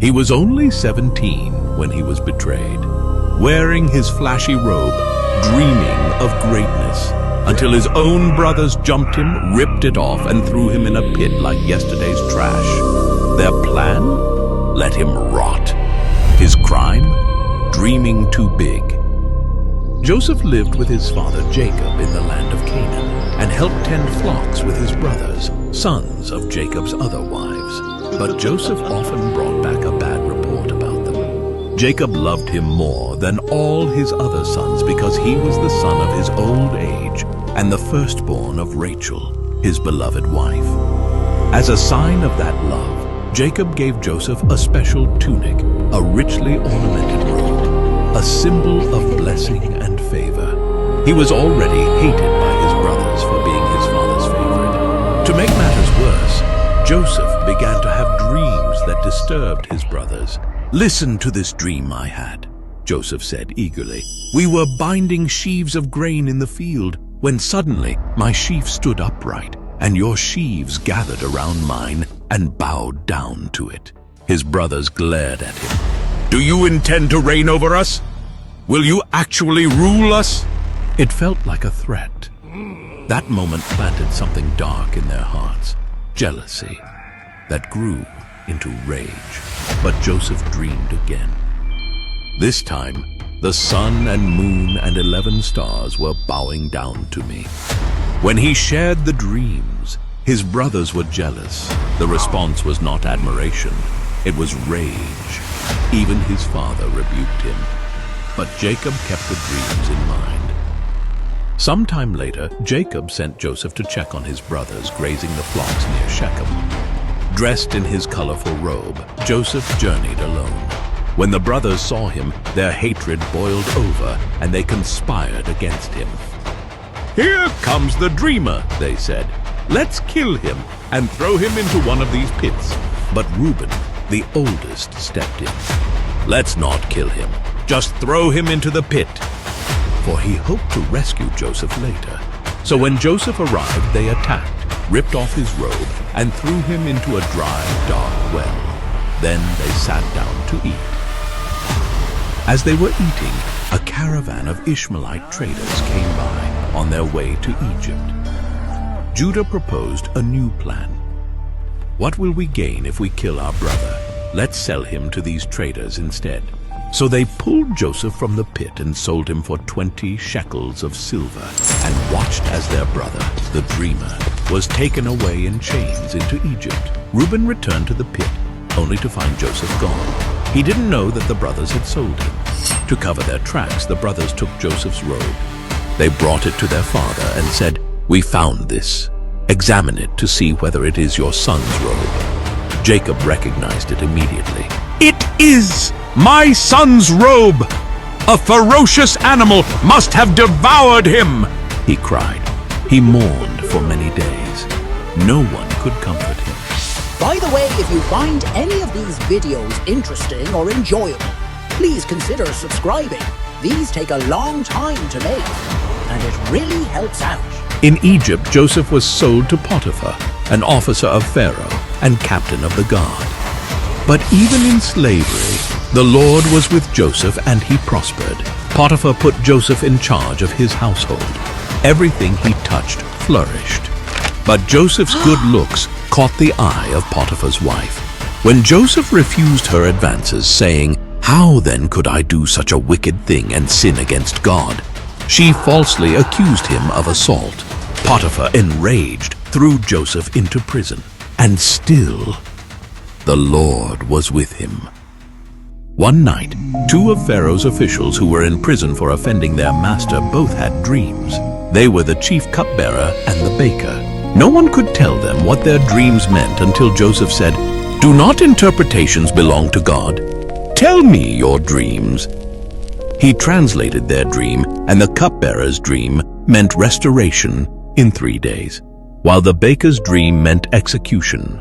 He was only 17 when he was betrayed, wearing his flashy robe, dreaming of greatness, until his own brothers jumped him, ripped it off, and threw him in a pit like yesterday's trash. Their plan? Let him rot. His crime? Dreaming too big. Joseph lived with his father Jacob in the land of Canaan and helped tend flocks with his brothers, sons of Jacob's other wives. But Joseph often brought back a bad report about them. Jacob loved him more than all his other sons because he was the son of his old age and the firstborn of Rachel, his beloved wife. As a sign of that love, Jacob gave Joseph a special tunic, a richly ornamented robe, a symbol of blessing and favor. He was already hated by his brothers for being his father's favorite. To make matters worse, Joseph began to have dreams that disturbed his brothers. "Listen to this dream I had," Joseph said eagerly. "We were binding sheaves of grain in the field when suddenly my sheaf stood upright, and your sheaves gathered around mine and bowed down to it." His brothers glared at him. "Do you intend to reign over us? Will you actually rule us?" It felt like a threat. That moment planted something dark in their hearts, jealousy, that grew into rage. But Joseph dreamed again. This time, the sun and moon and 11 stars were bowing down to me. When he shared the dreams, his brothers were jealous. The response was not admiration, it was rage. Even his father rebuked him. But Jacob kept the dreams in mind. Sometime later, Jacob sent Joseph to check on his brothers grazing the flocks near Shechem. Dressed in his colorful robe, Joseph journeyed alone. When the brothers saw him, their hatred boiled over, and they conspired against him. "Here comes the dreamer," they said. "Let's kill him and throw him into one of these pits." But Reuben, the oldest, stepped in. "Let's not kill him. Just throw him into the pit." For he hoped to rescue Joseph later. So when Joseph arrived, they attacked, ripped off his robe, and threw him into a dry, dark well. Then they sat down to eat. As they were eating, a caravan of Ishmaelite traders came by on their way to Egypt. Judah proposed a new plan. "What will we gain if we kill our brother? Let's sell him to these traders instead." So they pulled Joseph from the pit and sold him for 20 shekels of silver, and watched as their brother, the dreamer, was taken away in chains into Egypt. Reuben returned to the pit, only to find Joseph gone. He didn't know that the brothers had sold him. To cover their tracks, the brothers took Joseph's robe. They brought it to their father and said, "We found this. Examine it to see whether it is your son's robe." Jacob recognized it immediately. "It is my son's robe! A ferocious animal must have devoured him!" he cried. He mourned for many days. No one could comfort him. By the way, if you find any of these videos interesting or enjoyable, please consider subscribing. These take a long time to make, and it really helps out. In Egypt, Joseph was sold to Potiphar, an officer of Pharaoh and captain of the guard. But even in slavery, the Lord was with Joseph and he prospered. Potiphar put Joseph in charge of his household. Everything he touched flourished. But Joseph's good looks caught the eye of Potiphar's wife. When Joseph refused her advances, saying, "How then could I do such a wicked thing and sin against God?" she falsely accused him of assault. Potiphar, enraged, threw Joseph into prison. And still, the Lord was with him. One night, 2 of Pharaoh's officials who were in prison for offending their master both had dreams. They were the chief cupbearer and the baker. No one could tell them what their dreams meant until Joseph said, "Do not interpretations belong to God? Tell me your dreams." He translated their dream, and the cupbearer's dream meant restoration in 3 days, while the baker's dream meant execution.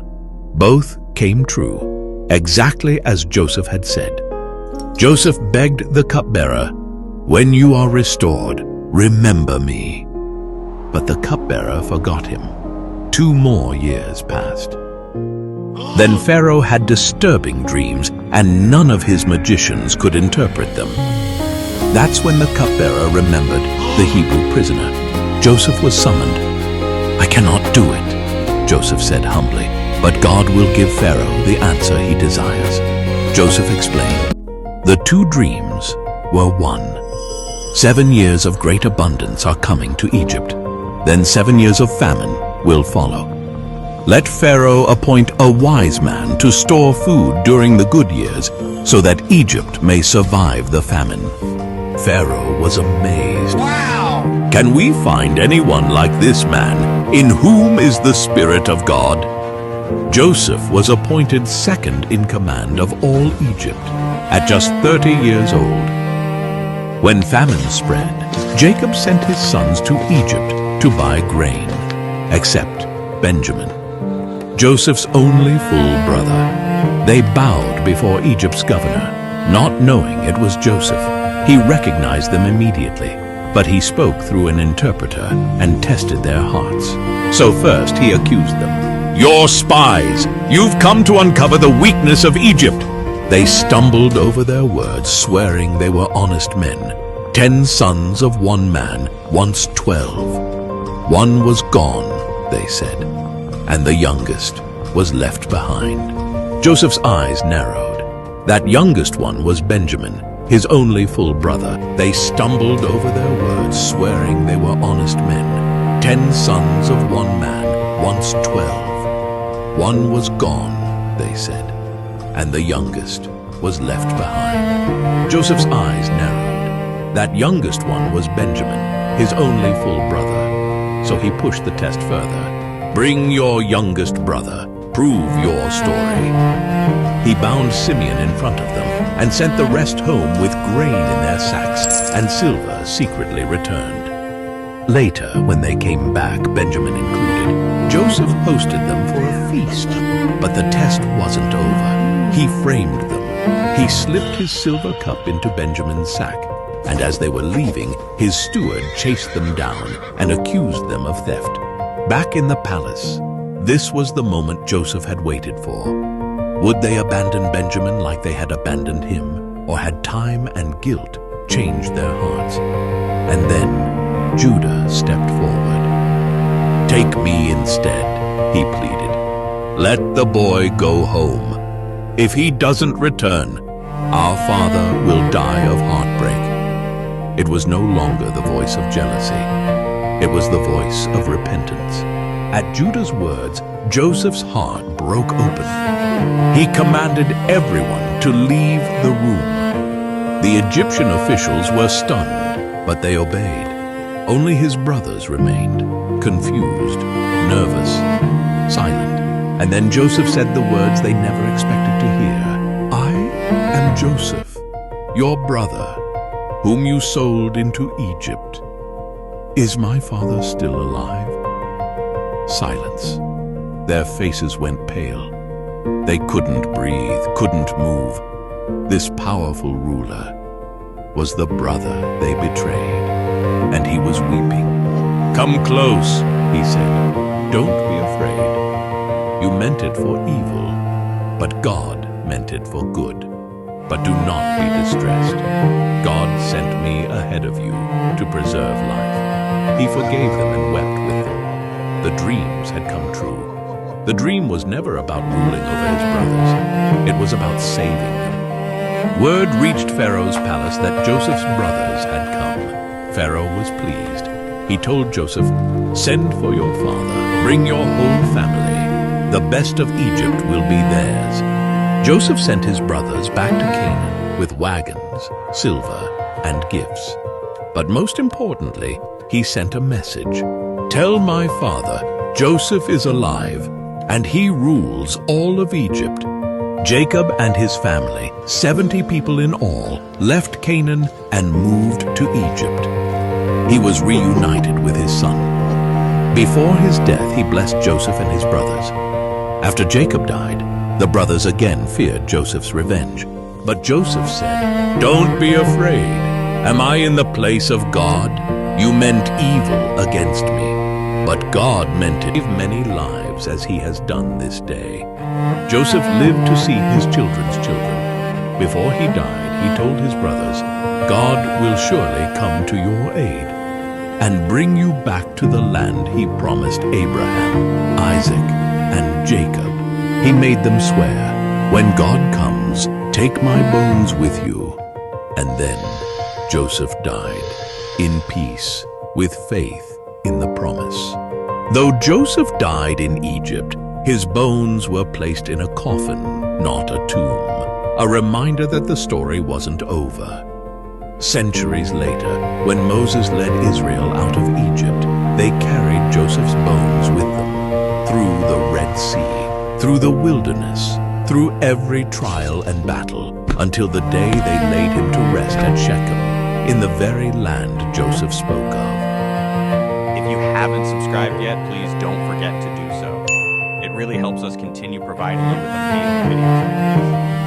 Both came true, exactly as Joseph had said. Joseph begged the cupbearer, "When you are restored, remember me." But the cupbearer forgot him. 2 more years passed. Then Pharaoh had disturbing dreams, and none of his magicians could interpret them. That's when the cupbearer remembered the Hebrew prisoner. Joseph was summoned. "I cannot do it," Joseph said humbly, "but God will give Pharaoh the answer he desires." Joseph explained. The two dreams were one. 7 years of great abundance are coming to Egypt. Then 7 years of famine will follow. Let Pharaoh appoint a wise man to store food during the good years, so that Egypt may survive the famine. Pharaoh was amazed. Wow! Can we find anyone like this man, in whom is the Spirit of God? Joseph was appointed second in command of all Egypt, at just 30 years old. When famine spread, Jacob sent his sons to Egypt to buy grain, except Benjamin, Joseph's only full brother. They bowed before Egypt's governor, not knowing it was Joseph. He recognized them immediately, but he spoke through an interpreter and tested their hearts. So first he accused them. "You're spies! You've come to uncover the weakness of Egypt!" They stumbled over their words, swearing they were honest men. 10 sons of one man, once 12. One was gone, they said, and the youngest was left behind. Joseph's eyes narrowed. That youngest one was Benjamin, his only full brother. They stumbled over their words, swearing they were honest men. 10 sons of one man, once 12. One was gone, they said, and the youngest was left behind. Joseph's eyes narrowed. That youngest one was Benjamin, his only full brother. So he pushed the test further. "Bring your youngest brother. Prove your story." He bound Simeon in front of them and sent the rest home with grain in their sacks, and silver secretly returned. Later, when they came back, Benjamin included, Joseph hosted them for a feast. But the test wasn't over. He framed them. He slipped his silver cup into Benjamin's sack, and as they were leaving, his steward chased them down and accused them of theft. Back in the palace, this was the moment Joseph had waited for. Would they abandon Benjamin like they had abandoned him, or had time and guilt changed their hearts? And then Judah stepped forward. "Take me instead," he pleaded. "Let the boy go home. If he doesn't return, our father will die of heartbreak." It was no longer the voice of jealousy. It was the voice of repentance. At Judah's words, Joseph's heart broke open. He commanded everyone to leave the room. The Egyptian officials were stunned, but they obeyed. Only his brothers remained, confused, nervous, silent. And then Joseph said the words they never expected to hear. "I am Joseph, your brother, whom you sold into Egypt. Is my father still alive?" Silence. Their faces went pale. They couldn't breathe, couldn't move. This powerful ruler was the brother they betrayed, and he was weeping. "Come close," he said. "Don't be afraid. You meant it for evil, but God meant it for good. But do not be distressed. God sent me ahead of you to preserve life." He forgave them and wept with them. The dreams had come true. The dream was never about ruling over his brothers. It was about saving them. Word reached Pharaoh's palace that Joseph's brothers had come. Pharaoh was pleased. He told Joseph, "Send for your father. Bring your whole family. The best of Egypt will be theirs." Joseph sent his brothers back to Canaan with wagons, silver, and gifts. But most importantly, he sent a message. "Tell my father, Joseph is alive, and he rules all of Egypt." Jacob and his family, 70 people in all, left Canaan and moved to Egypt. He was reunited with his son. Before his death, he blessed Joseph and his brothers. After Jacob died, the brothers again feared Joseph's revenge. But Joseph said, "Don't be afraid. Am I in the place of God? You meant evil against me, but God meant it to save many lives lives as he has done this day. Joseph lived to see his children's children. Before he died, he told his brothers, "God will surely come to your aid and bring you back to the land he promised Abraham, Isaac, and Jacob." He made them swear, "When God comes, take my bones with you." And then Joseph died in peace with faith in the promise. Though Joseph died in Egypt, his bones were placed in a coffin, not a tomb, a reminder that the story wasn't over. Centuries later, when Moses led Israel out of Egypt, they carried Joseph's bones with them, through the Red Sea, through the wilderness, through every trial and battle, until the day they laid him to rest at Shechem, in the very land Joseph spoke of. If you haven't subscribed yet, please don't forget to do so. It really helps us continue providing you with amazing videos like these.